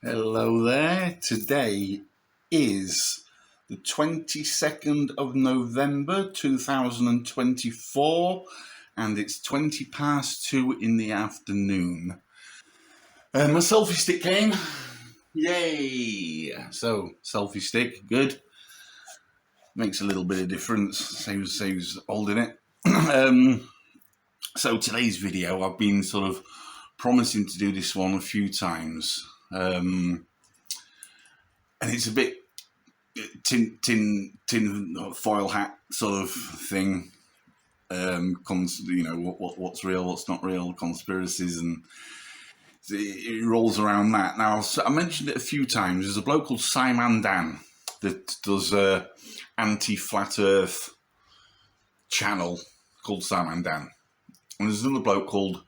Hello there. Today is the 22nd of November 2024 and it's 20 past 2 in the afternoon. My selfie stick came. Yay! So, selfie stick, good. Makes a little bit of difference. Saves holding it. So today's video, I've been sort of promising to do this one a few times. And it's a bit tin foil hat sort of thing. What's real, what's not real, conspiracies, and it rolls around that. Now, I mentioned it a few times. There's a bloke called Simon Dan that does a anti-flat Earth channel called Simon Dan, and there's another bloke called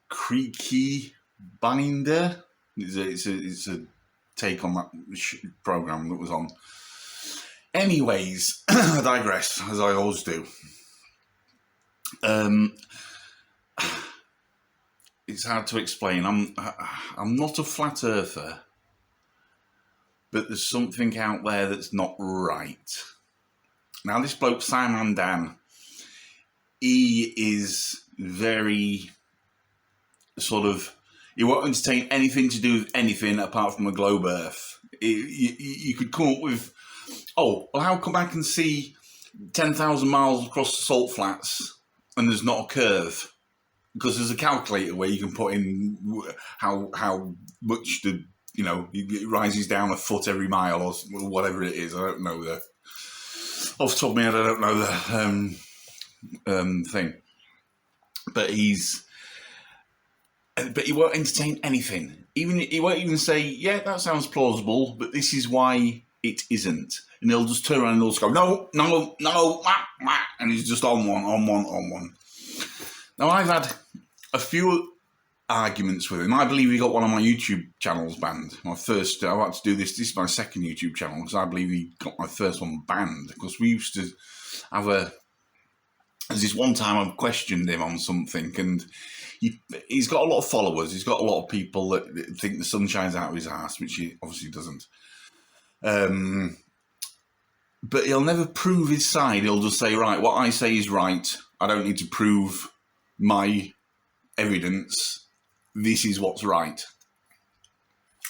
Creaky Binder. It's a take on that program that was on. Anyways, I digress, as I always do. It's hard to explain. I'm not a flat earther, but there's something out there that's not right. Now, this bloke Simon Dan, he is very sort of, he won't entertain anything to do with anything apart from a globe Earth. You could come up with, oh, well, how come I can see 10,000 miles across the salt flats and there's not a curve? Because there's a calculator where you can put in how much it rises down a foot every mile or whatever it is. I don't know off the top of my head, I don't know the thing. But he won't entertain anything. He won't even say, yeah, that sounds plausible, but this is why it isn't. And he'll just turn around and he'll just go, no, and he's just on one. Now, I've had a few arguments with him. I believe he got one of my YouTube channels banned. I had to do this. This is my second YouTube channel because I believe he got my first one banned because we used to have there's this one time I've questioned him on something, and he's got a lot of followers. He's got a lot of people that think the sun shines out of his ass, which he obviously doesn't. But he'll never prove his side. He'll just say, right, what I say is right. I don't need to prove my evidence. This is what's right.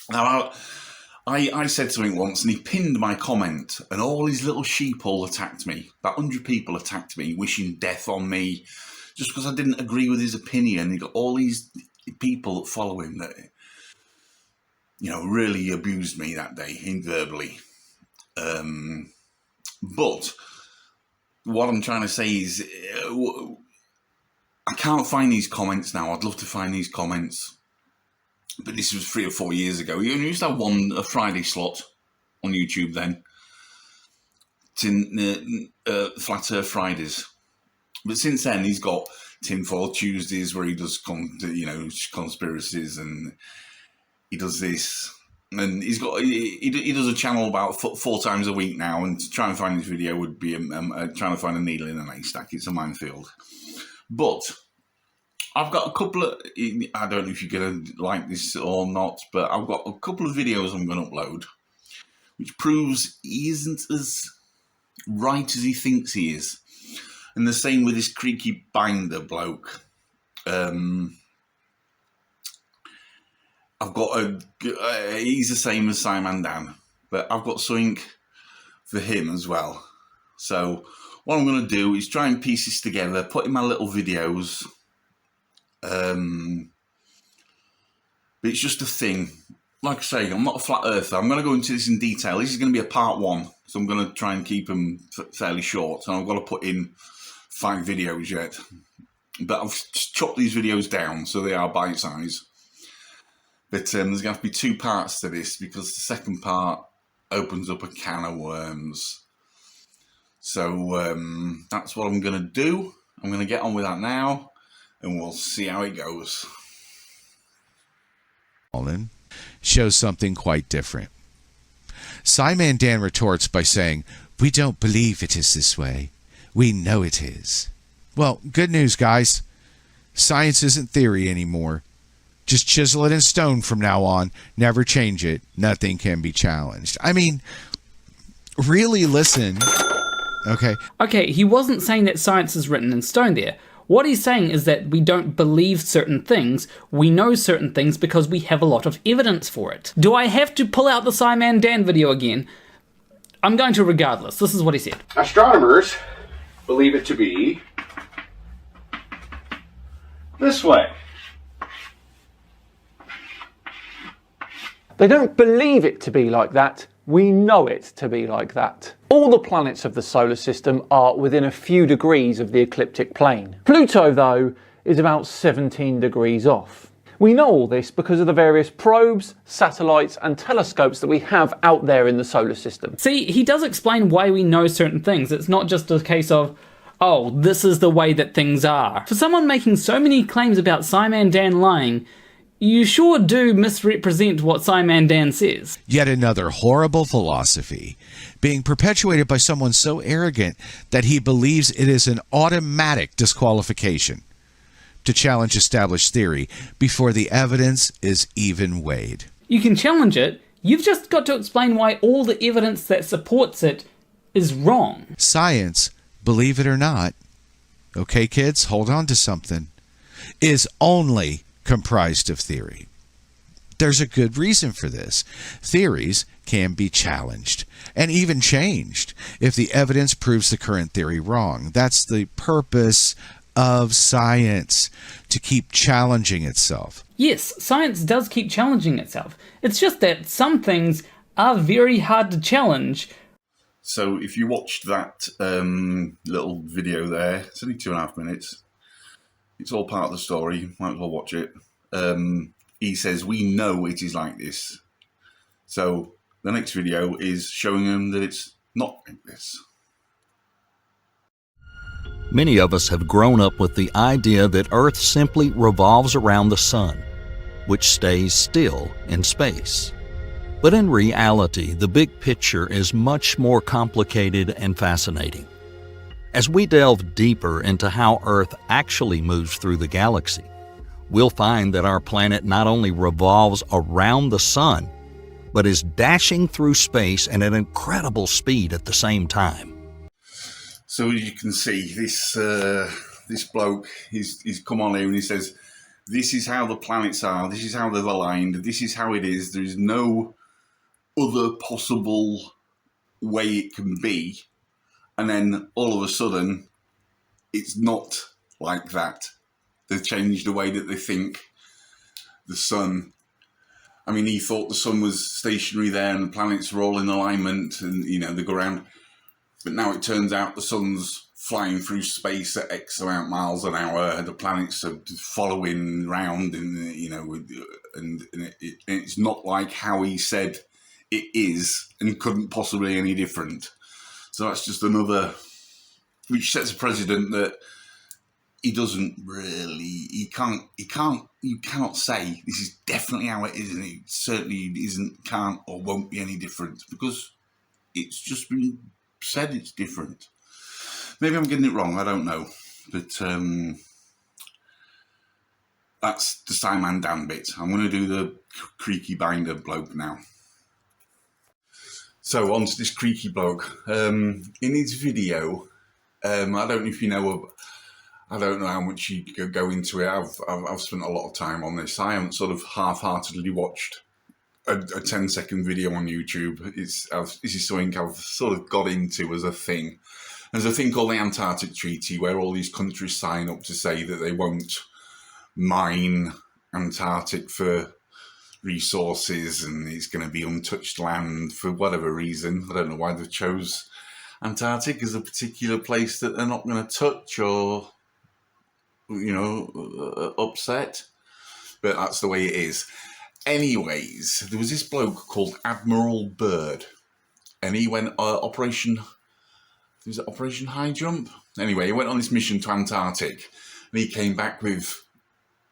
Now, I said something once, and he pinned my comment, and all his little sheep all attacked me. About 100 people attacked me, wishing death on me, just because I didn't agree with his opinion. He got all these people that follow him that, really abused me that day, verbally. But what I'm trying to say is, I can't find these comments now. I'd love to find these comments. But this was 3 or 4 years ago. You used to have a Friday slot on YouTube then. Flat Earth Fridays. But since then, he's got Tinfoil Tuesdays where he does, conspiracies, and he does this. And he does a channel about 4 times a week now. And to try and find his video would be trying to find a needle in a haystack. It's a minefield. But I've got a couple of, I don't know if you're going to like this or not, but I've got a couple of videos I'm going to upload, which proves he isn't as right as he thinks he is. And the same with this Creaky Binder bloke. I've got he's the same as Simon Dan, but I've got something for him as well. So what I'm going to do is try and piece this together, put in my little videos. But it's just a thing. Like I say, I'm not a flat earther. I'm going to go into this in detail. This is going to be a part 1, so I'm going to try and keep them fairly short. And I've got to put in 5 videos yet. But I've chopped these videos down so they are bite size. But there's going to have to be 2 parts to this because the second part opens up a can of worms. So that's what I'm going to do. I'm going to get on with that now, and we'll see how it goes. Shows something quite different. Simon Dan retorts by saying, "We don't believe it is this way. We know it is." Well, good news, guys. Science isn't theory anymore. Just chisel it in stone from now on. Never change it. Nothing can be challenged. I mean, really listen. Okay. Okay, he wasn't saying that science is written in stone there. What he's saying is that we don't believe certain things, we know certain things because we have a lot of evidence for it. Do I have to pull out the Simon Dan video again? I'm going to regardless. This is what he said. Astronomers believe it to be this way. They don't believe it to be like that. We know it to be like that. All the planets of the solar system are within a few degrees of the ecliptic plane. Pluto, though, is about 17 degrees off. We know all this because of the various probes, satellites, and telescopes that we have out there in the solar system. See, he does explain why we know certain things. It's not just a case of, oh, this is the way that things are. For someone making so many claims about Simon Dan lying, you sure do misrepresent what Simon Dan says. Yet another horrible philosophy being perpetuated by someone so arrogant that he believes it is an automatic disqualification to challenge established theory before the evidence is even weighed. You can challenge it, you've just got to explain why all the evidence that supports it is wrong. Science, believe it or not, okay kids, hold on to something, is only comprised of theory. There's a good reason for this. Theories can be challenged and even changed if the evidence proves the current theory wrong. That's the purpose of science, to keep challenging itself. Yes, science does keep challenging itself. It's just that some things are very hard to challenge. So if you watched that little video there, it's only 2.5 minutes. It's all part of the story. You might as well watch it. He says, we know it is like this. So the next video is showing him that it's not like this. Many of us have grown up with the idea that Earth simply revolves around the sun, which stays still in space. But in reality, the big picture is much more complicated and fascinating. As we delve deeper into how Earth actually moves through the galaxy, we'll find that our planet not only revolves around the sun, but is dashing through space at an incredible speed at the same time. So as you can see, this bloke, he's come on here and he says, this is how the planets are, this is how they're aligned, this is how it is, there is no other possible way it can be. And then all of a sudden, it's not like that. They've changed the way that they think the sun. I mean, he thought the sun was stationary there and the planets were all in alignment and, you know, they go around. But now it turns out the sun's flying through space at X amount miles an hour. And the planets are following round, and you know, and it's not like how he said it is, and couldn't possibly be any different. So that's just another, which sets a precedent that he doesn't really, you cannot say this is definitely how it is, and it certainly isn't, can't or won't be any different, because it's just been said it's different. Maybe I'm getting it wrong, I don't know. But that's the Simon Dan bit. I'm going to do the creaky binder bloke now. So on to this creaky bloke. In his video, I don't know if you know, I don't know how much you could go into it. I've spent a lot of time on this. I haven't sort of half-heartedly watched a 10-second video on YouTube. This is something I've sort of got into as a thing. There's a thing called the Antarctic Treaty, where all these countries sign up to say that they won't mine Antarctic for resources, and it's going to be untouched land for whatever reason. I don't know why they chose Antarctic as a particular place that they're not going to touch or, you know, upset. But that's the way it is. Anyways, there was this bloke called Admiral Byrd, and he went Operation High Jump? Anyway, he went on this mission to Antarctic, and he came back with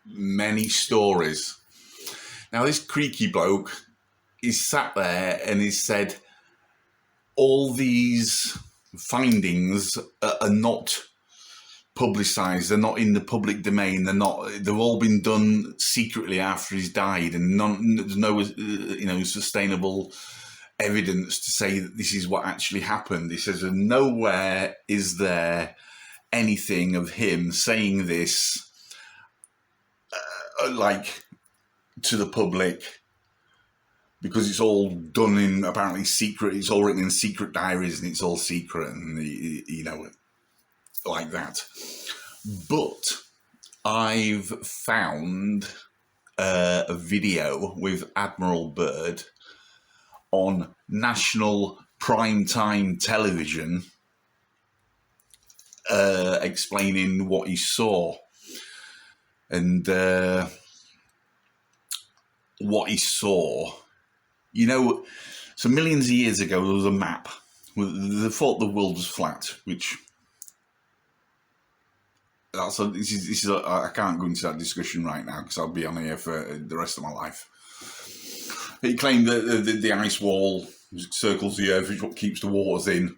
many stories. Now, this creaky bloke, he's sat there and he said all these findings are not publicised. They're not in the public domain. They've all been done secretly after he's died, and there's no sustainable evidence to say that this is what actually happened. He says, and nowhere is there anything of him saying this like to the public, because it's all done in apparently secret. It's all written in secret diaries, and it's all secret, and like that. But I've found a video with Admiral Byrd on national primetime television explaining what he saw. And what he saw, so millions of years ago, there was a map. They thought the world was flat, which I can't go into that discussion right now because I'll be on here for the rest of my life. He claimed that the ice wall circles the Earth, which is what keeps the waters in.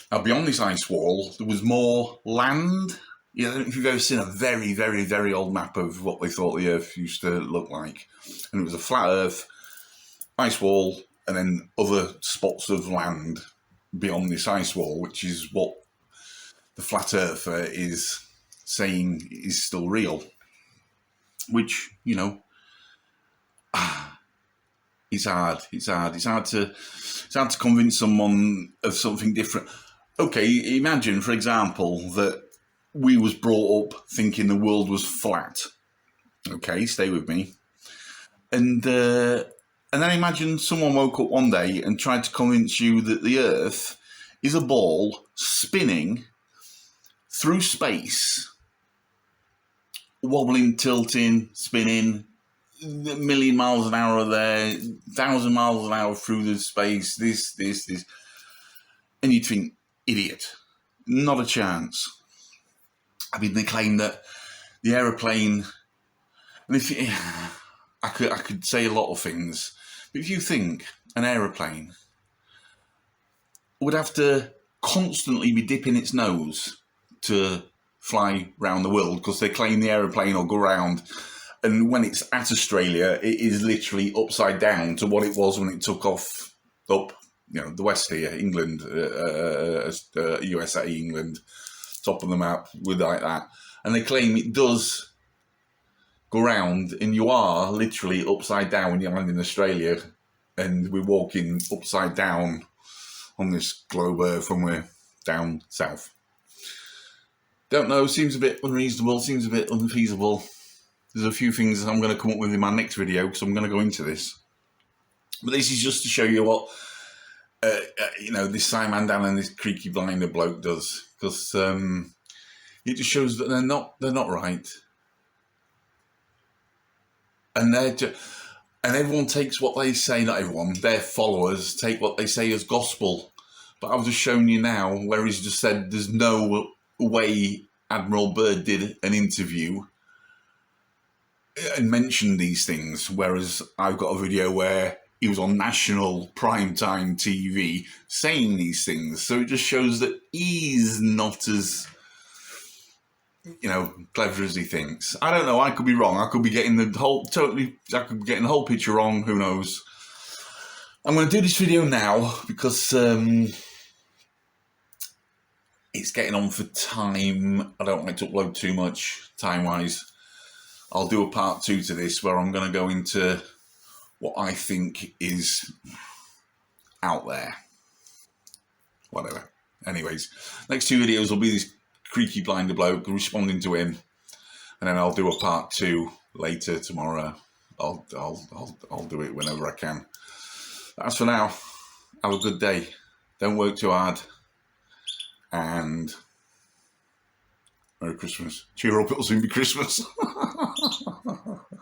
Now, beyond this ice wall, there was more land. I don't know if you've ever seen a very, very, very old map of what they thought the Earth used to look like. And it was a flat Earth, ice wall, and then other spots of land beyond this ice wall, which is what the flat earther is saying is still real. Which, it's hard. It's hard to convince someone of something different. Okay, imagine, for example, that we was brought up thinking the world was flat. Okay, stay with me. And then imagine someone woke up one day and tried to convince you that the Earth is a ball spinning through space, wobbling, tilting, spinning, a million miles an hour there, 1,000 miles an hour through the space, this. And you'd think, idiot. Not a chance. I mean, they claim that the aeroplane, and I could say a lot of things, but if you think an aeroplane would have to constantly be dipping its nose to fly around the world, because they claim the aeroplane will go round, and when it's at Australia, it is literally upside down to what it was when it took off up, the west here, England, USA, England, top of the map with like that. And they claim it does go round, and you are literally upside down when you land in Australia, and we're walking upside down on this globe Earth when we're down south. Don't know, seems a bit unreasonable, seems a bit unfeasible. There's a few things I'm going to come up with in my next video, because I'm going to go into this. But this is just to show you what, this Simon Dan and this Creaky Blinder bloke does. Because it just shows that they're not right. And and everyone takes what they say, not everyone, their followers take what they say as gospel. But I've just shown you now where he's just said there's no way Admiral Byrd did an interview and mentioned these things, whereas I've got a video where he was on national primetime TV saying these things. So it just shows that he's not as, clever as he thinks. I don't know. I could be wrong. I could be getting the whole picture wrong. Who knows? I'm going to do this video now because it's getting on for time. I don't like to upload too much time-wise. I'll do a part 2 to this where I'm going to go into what I think is out there. Whatever. Anyways, next 2 videos will be this Creaky Blinder bloke responding to him, and then I'll do a part 2 later tomorrow. I'll do it whenever I can. As for now, have a good day. Don't work too hard, and Merry Christmas. Cheer up, it'll soon be Christmas.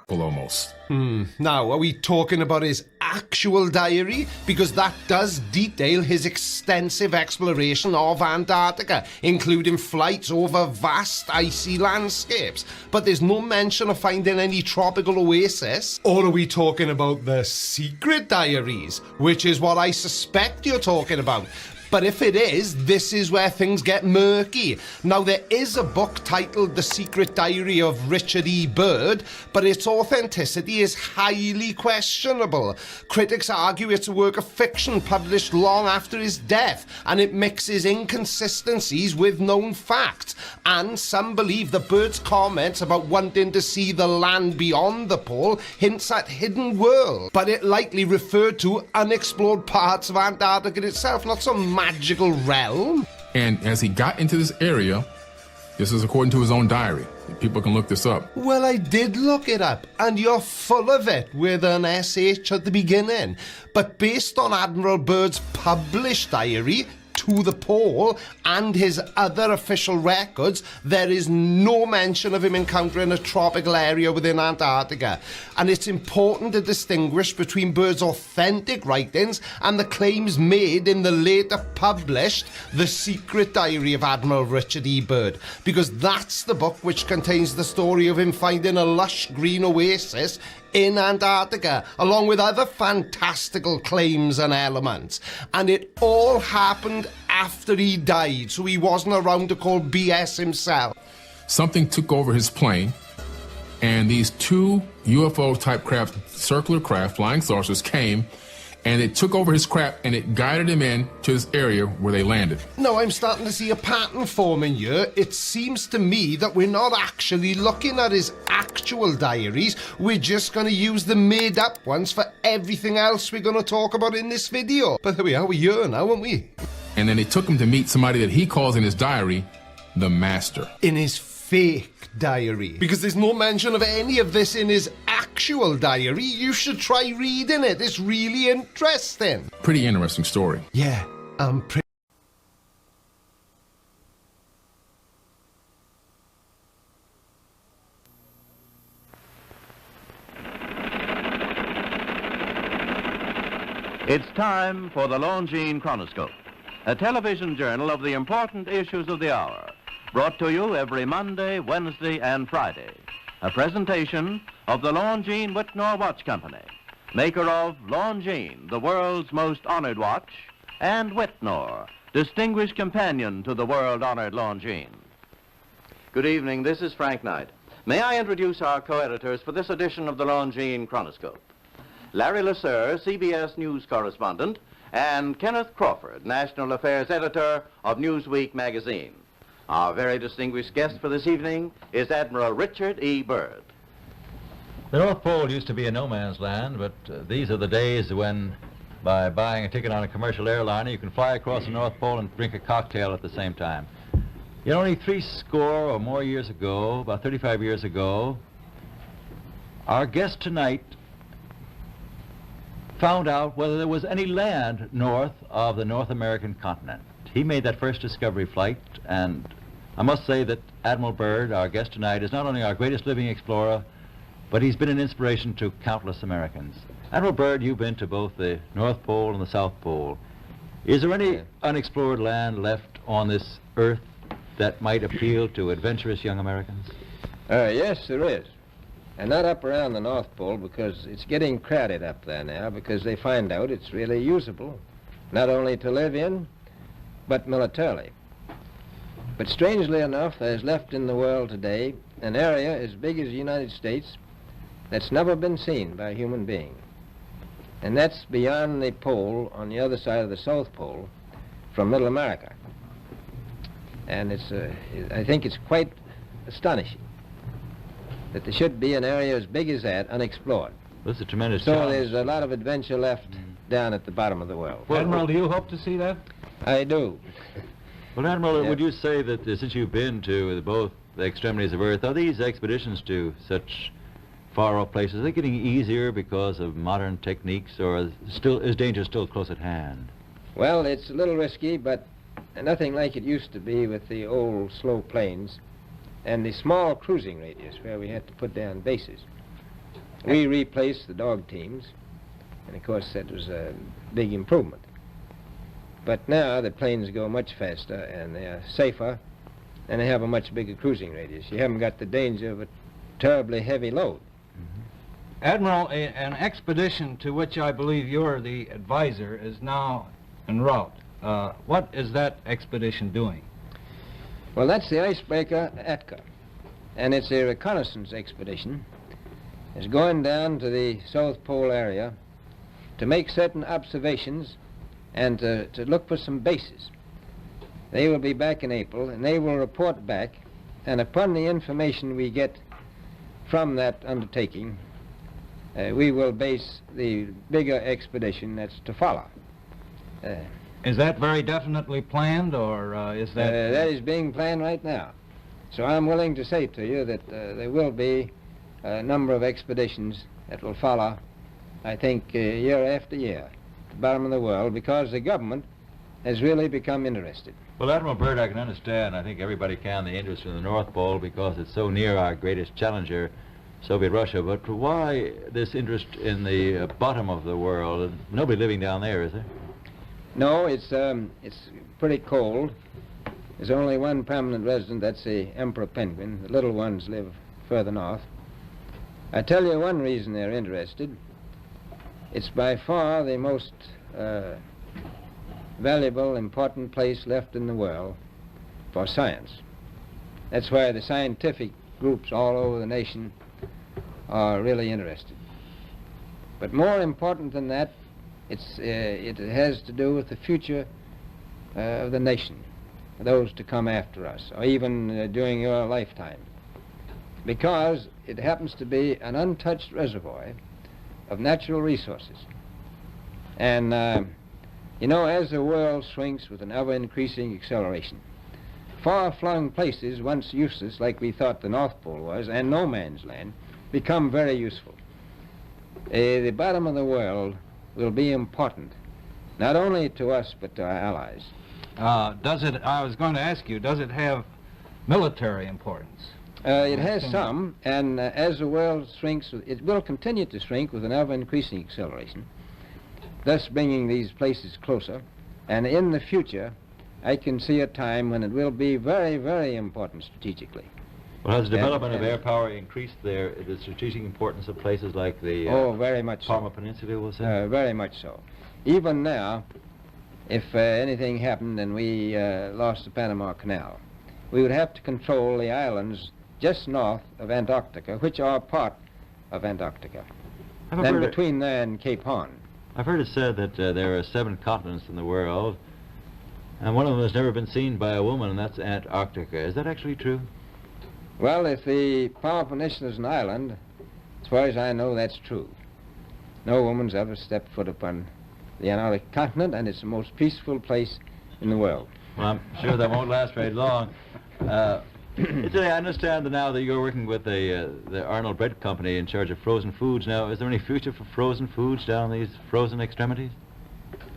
Almost. Now, are we talking about his actual diary? Because that does detail his extensive exploration of Antarctica, including flights over vast icy landscapes. But there's no mention of finding any tropical oasis. Or are we talking about the secret diaries, which is what I suspect you're talking about? But if it is, this is where things get murky. Now, there is a book titled The Secret Diary of Richard E. Byrd, but its authenticity is highly questionable. Critics argue it's a work of fiction published long after his death, and it mixes inconsistencies with known facts. And some believe that Byrd's comments about wanting to see the land beyond the pole hints at hidden world, but it likely referred to unexplored parts of Antarctica itself, not some magical realm. And as he got into this area, this is according to his own diary. People can look this up. Well, I did look it up, and you're full of it with an SH at the beginning. But based on Admiral Byrd's published diary, To the Pole, and his other official records, there is no mention of him encountering a tropical area within Antarctica. And it's important to distinguish between Byrd's authentic writings and the claims made in the later published The Secret Diary of Admiral Richard E. Byrd, because that's the book which contains the story of him finding a lush green oasis in Antarctica, along with other fantastical claims and elements. And it all happened after he died, so he wasn't around to call BS himself. Something took over his plane, and these two UFO-type craft, circular craft, flying saucers, came, and it took over his craft, and it guided him in to this area where they landed. Now, I'm starting to see a pattern forming here. It seems to me that we're not actually looking at his actual diaries. We're just going to use the made-up ones for everything else we're going to talk about in this video. But there we are, we're here now, aren't we? And then they took him to meet somebody that he calls in his diary the Master. In his fake diary. Because there's no mention of any of this in his actual diary. You should try reading it. It's really interesting. Pretty interesting story. Yeah, I'm pretty... It's time for the Longines Chronoscope, a television journal of the important issues of the hour, brought to you every Monday, Wednesday, and Friday. A presentation of the Longines Wittnauer Watch Company, maker of Longines, the world's most honored watch, and Wittnauer, distinguished companion to the world-honored Longines. Good evening, this is Frank Knight. May I introduce our co-editors for this edition of the Longines Chronoscope? Larry Lasser, CBS News correspondent, and Kenneth Crawford, National Affairs Editor of Newsweek magazine. Our very distinguished guest for this evening is Admiral Richard E. Byrd. The North Pole used to be a no man's land, but these are the days when, by buying a ticket on a commercial airliner, you can fly across the North Pole and drink a cocktail at the same time. You know, only 60 or more years ago, about 35 years ago, our guest tonight found out whether there was any land north of the North American continent. He made that first discovery flight, and I must say that Admiral Byrd, our guest tonight, is not only our greatest living explorer, but he's been an inspiration to countless Americans. Admiral Byrd, you've been to both the North Pole and the South Pole. Is there any unexplored land left on this earth that might appeal to adventurous young Americans? Yes, there is. And not up around the North Pole, because it's getting crowded up there now, because they find out it's really usable, not only to live in, but militarily. But strangely enough, there's left in the world today an area as big as the United States that's never been seen by a human being. And that's beyond the pole on the other side of the South Pole from Middle America. And I think it's quite astonishing that there should be an area as big as that unexplored. That's a tremendous So challenge. there's a lot of adventure left down at the bottom of the world. Well, Admiral, do you hope to see that? I do. Well, Admiral, Yeah. would you say that since you've been to both the extremities of Earth, are these expeditions to such far-off places, are they getting easier because of modern techniques, or is danger still close at hand? Well, it's a little risky, but nothing like it used to be with the old slow planes and the small cruising radius where we had to put down bases. We replaced the dog teams, and of course that was a big improvement. But now the planes go much faster and they are safer, and they have a much bigger cruising radius. You haven't got the danger of a terribly heavy load. Admiral, an expedition to which I believe you're the advisor is now en route. What is that expedition doing? Well, that's the icebreaker Atka, and it's a reconnaissance expedition. It's going down to the South Pole area to make certain observations and to look for some bases. They will be back in April, and they will report back, and upon the information we get from that undertaking, we will base the bigger expedition that's to follow. Is that very definitely planned, or is that... That is being planned right now. So I'm willing to say to you that there will be a number of expeditions that will follow, I think, year after year, to the bottom of the world, because the government has really become interested. Well, Admiral Byrd, I can understand, I think everybody can, the interest in the North Pole because it's so near our greatest challenger, Soviet Russia. But why this interest in the bottom of the world? Nobody living down there, is there? No, it's pretty cold. There's only one permanent resident, that's the emperor penguin. The little ones live further north. I tell you one reason they're interested. It's by far the most valuable, important place left in the world for science. That's why the scientific groups all over the nation are really interested. But more important than that, it has to do with the future of the nation, those to come after us, or even during your lifetime, because it happens to be an untouched reservoir of natural resources. And you know, as the world shrinks with an ever-increasing acceleration, far-flung places once useless, like we thought the North Pole was, and no man's land, become very useful. The bottom of the world will be important, not only to us, but to our allies. I was going to ask you, does it have military importance? It has some, and as the world shrinks, it will continue to shrink with an ever-increasing acceleration, thus bringing these places closer. And in the future, I can see a time when it will be very, very important strategically. Well, has the development of air power increased the strategic importance of places like the oh, very much Palmer so. Peninsula, we'll say? Very much so. Even now, if anything happened and we lost the Panama Canal, we would have to control the islands just north of Antarctica, which are part of Antarctica, then between there and Cape Horn. I've heard it said that there are 7 continents in the world, and one of them has never been seen by a woman, and that's Antarctica. Is that actually true? Well, if the Palmer Peninsula is an island, as far as I know, that's true. No woman's ever stepped foot upon the Antarctic continent, and it's the most peaceful place in the world. Well, I'm sure that won't last very long. I understand now that you're working with the Arnold Bread Company in charge of frozen foods. Now, is there any future for frozen foods down these frozen extremities?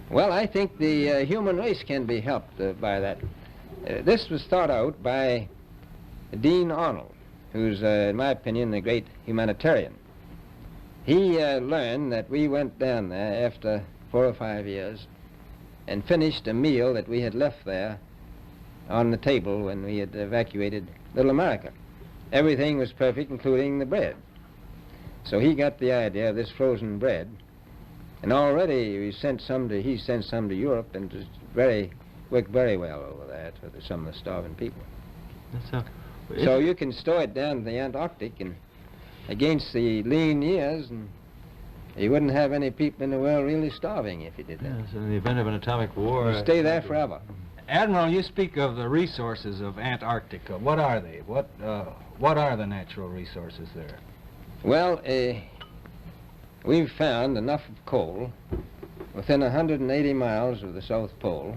Well, I think the human race can be helped by that. This was thought out by Dean Arnold, who's, in my opinion, a great humanitarian. He learned that we went down there after 4 or 5 years and finished a meal that we had left there on the table when we had evacuated Little America. Everything was perfect, including the bread. So he got the idea of this frozen bread, and already he sent some to Europe, and it worked very well over there for some of the starving people. So you can store it down to the Antarctic, and against the lean years, and you wouldn't have any people in the world really starving if you did that. Yes, in the event of an atomic war... You'd stay there forever. Admiral, you speak of the resources of Antarctica. What are they? What are the natural resources there? Well, we've found enough of coal within 180 miles of the South Pole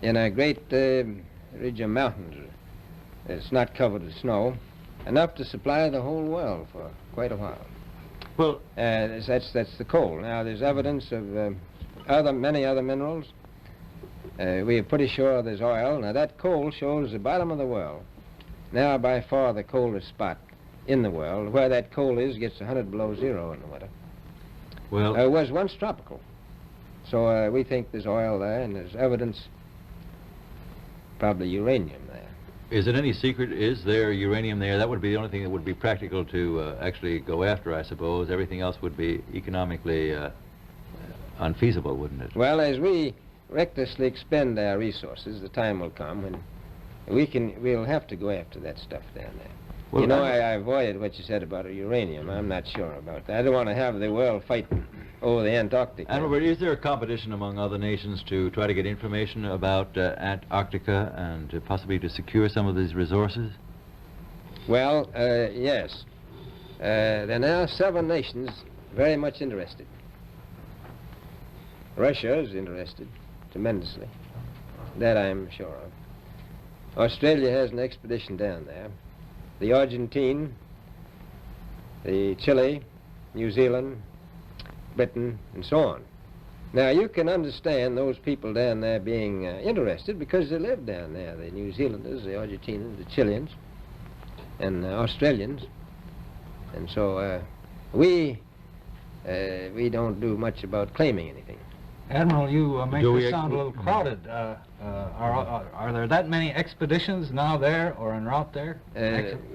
in a great ridge of mountains. It's not covered with snow, enough to supply the whole world for quite a while. Well, that's the coal. Now, there's evidence of many other minerals. We are pretty sure there's oil. Now, that coal shows the bottom of the world. Now, by far the coldest spot in the world. Where that coal is gets 100 below zero in the winter. Well, it was once tropical. So we think there's oil there, and there's evidence, probably uranium there. Is it any secret? Is there uranium there? That would be the only thing that would be practical to actually go after, I suppose. Everything else would be economically unfeasible, wouldn't it? Well, as we recklessly expend our resources, the time will come when we'll have to go after that stuff down there. Well, you know, I avoided what you said about uranium. I'm not sure about that. I don't want to have the world fighting over the Antarctic. And Robert, is there a competition among other nations to try to get information about Antarctica and possibly to secure some of these resources? Well, yes. There are now 7 nations very much interested. Russia is interested tremendously. That I'm sure of. Australia has an expedition down there. The Argentine, the Chile, New Zealand, Britain, and so on. Now, you can understand those people down there being interested because they live down there, the New Zealanders, the Argentinians, the Chileans, and Australians. And so we don't do much about claiming anything. Admiral, you make this sound a little crowded. Are there that many expeditions now there or en route there?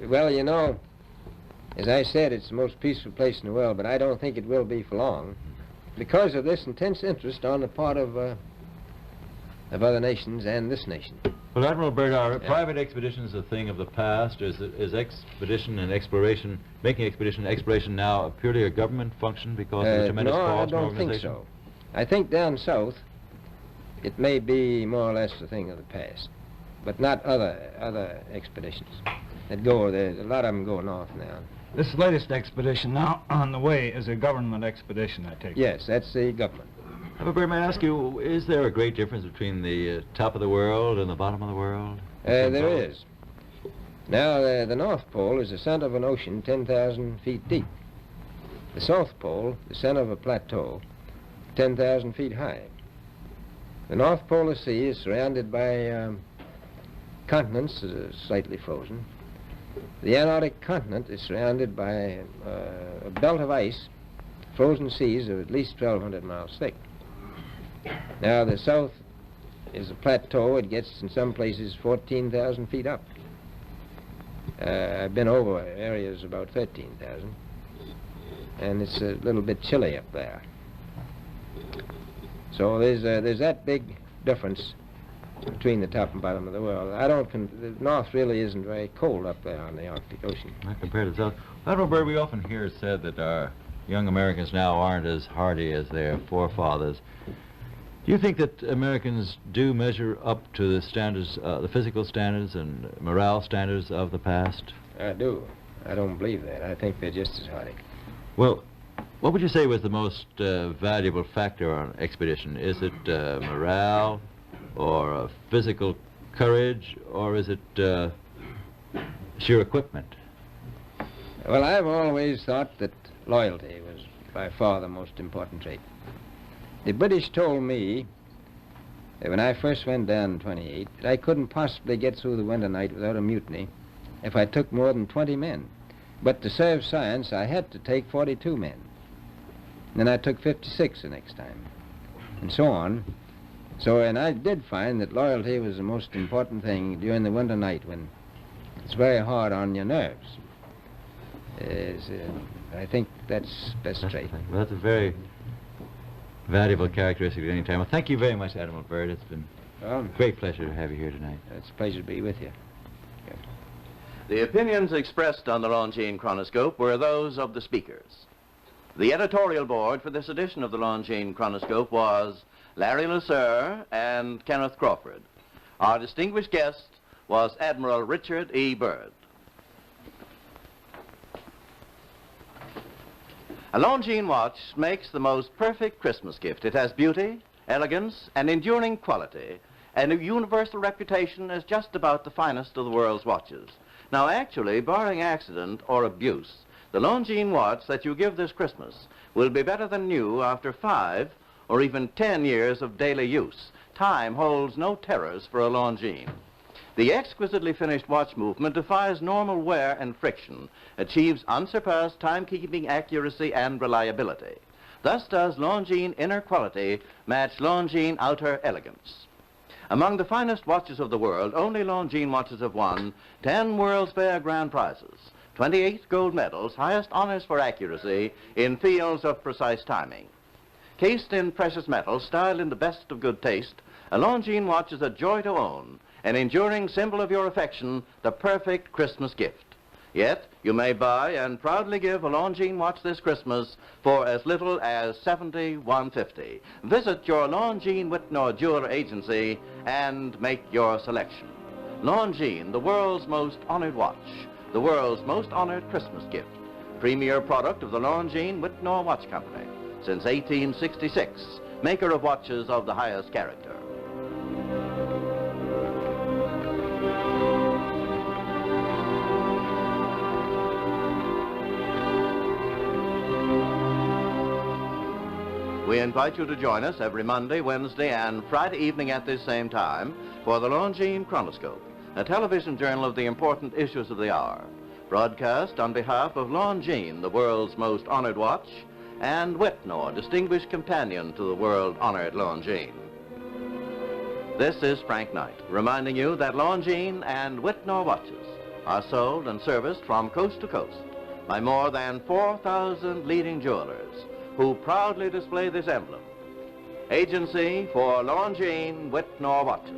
Well, you know, as I said, it's the most peaceful place in the world, but I don't think it will be for long because of this intense interest on the part of other nations and this nation. Well, Admiral Byrd, are private expeditions a thing of the past? Is expedition and exploration, making expedition and exploration now purely a government function because of the tremendous cost No, I and don't think organization? so. I think down south it may be more or less a thing of the past, but not other expeditions that go. There's a lot of them go north now. This latest expedition now on the way is a government expedition, I take it. Yes, that's the government. Admiral Byrd, may I ask you, is there a great difference between the top of the world and the bottom of the world? There is. Now, the North Pole is the center of an ocean 10,000 feet deep. The South Pole, the center of a plateau, 10,000 feet high. The North Polar Sea is surrounded by continents that are slightly frozen. The Antarctic continent is surrounded by a belt of ice, frozen seas of at least 1,200 miles thick. Now, the South is a plateau. It gets, in some places, 14,000 feet up. I've been over areas about 13,000, and it's a little bit chilly up there. So there's that big difference between the top and bottom of the world. The North really isn't very cold up there on the Arctic Ocean. Not compared to the South. Admiral Byrd, we often hear it said that our young Americans now aren't as hardy as their forefathers. Do you think that Americans do measure up to the standards, the physical standards and morale standards of the past? I do. I don't believe that. I think they're just as hardy. Well, what would you say was the most valuable factor on an expedition? Is it morale, or physical courage, or is it sheer equipment? Well, I've always thought that loyalty was by far the most important trait. The British told me that when I first went down in 28 that I couldn't possibly get through the winter night without a mutiny if I took more than 20 men. But to serve science, I had to take 42 men. Then I took 56 the next time, and so on. So, and I did find that loyalty was the most important thing during the winter night when it's very hard on your nerves. I think that's best trait. Well, that's a very valuable characteristic at any time. Well, thank you very much, Admiral Byrd. It's been a great pleasure to have you here tonight. It's a pleasure to be with you. Yeah. The opinions expressed on the Longines Chronoscope were those of the speakers. The editorial board for this edition of the Longines Chronoscope was Larry Lasser and Kenneth Crawford. Our distinguished guest was Admiral Richard E. Byrd. A Longines watch makes the most perfect Christmas gift. It has beauty, elegance, and enduring quality, and a universal reputation as just about the finest of the world's watches. Now, actually, barring accident or abuse, the Longines watch that you give this Christmas will be better than new after 5 or even 10 years of daily use. Time holds no terrors for a Longines. The exquisitely finished watch movement defies normal wear and friction, achieves unsurpassed timekeeping accuracy and reliability. Thus does Longines inner quality match Longines outer elegance. Among the finest watches of the world, only Longines watches have won 10 World's Fair grand prizes, 28 gold medals, highest honors for accuracy in fields of precise timing. Cased in precious metal, styled in the best of good taste, a Longines watch is a joy to own, an enduring symbol of your affection, the perfect Christmas gift. Yet, you may buy and proudly give a Longines watch this Christmas for as little as $71.50. Visit your Longines Whitnor Jeweler Agency and make your selection. Longines, the world's most honored watch, the world's most honored Christmas gift. Premier product of the Longines Whitnor Watch Company. Since 1866, maker of watches of the highest character. We invite you to join us every Monday, Wednesday, and Friday evening at this same time for the Longines Chronoscope, a television journal of the important issues of the hour, broadcast on behalf of Longines, the world's most honored watch, and Whitnor, distinguished companion to the world-honored Longines. This is Frank Knight, reminding you that Longines and Whitnor watches are sold and serviced from coast to coast by more than 4,000 leading jewelers who proudly display this emblem. Agency for Longines Whitnor watches.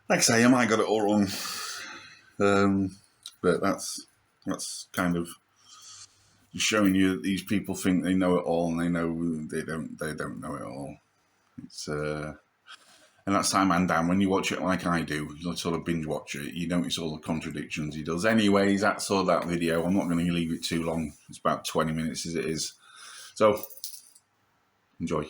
Like I say, I might got it all wrong, but that's kind of showing you that these people think they know it all, and they don't know it all. It's and that's Simon Dan. When you watch it like I do, you sort of binge watch it, you notice all the contradictions he does. Anyways, that's all that video. I'm not going to leave it too long. It's about 20 minutes as it is. So enjoy.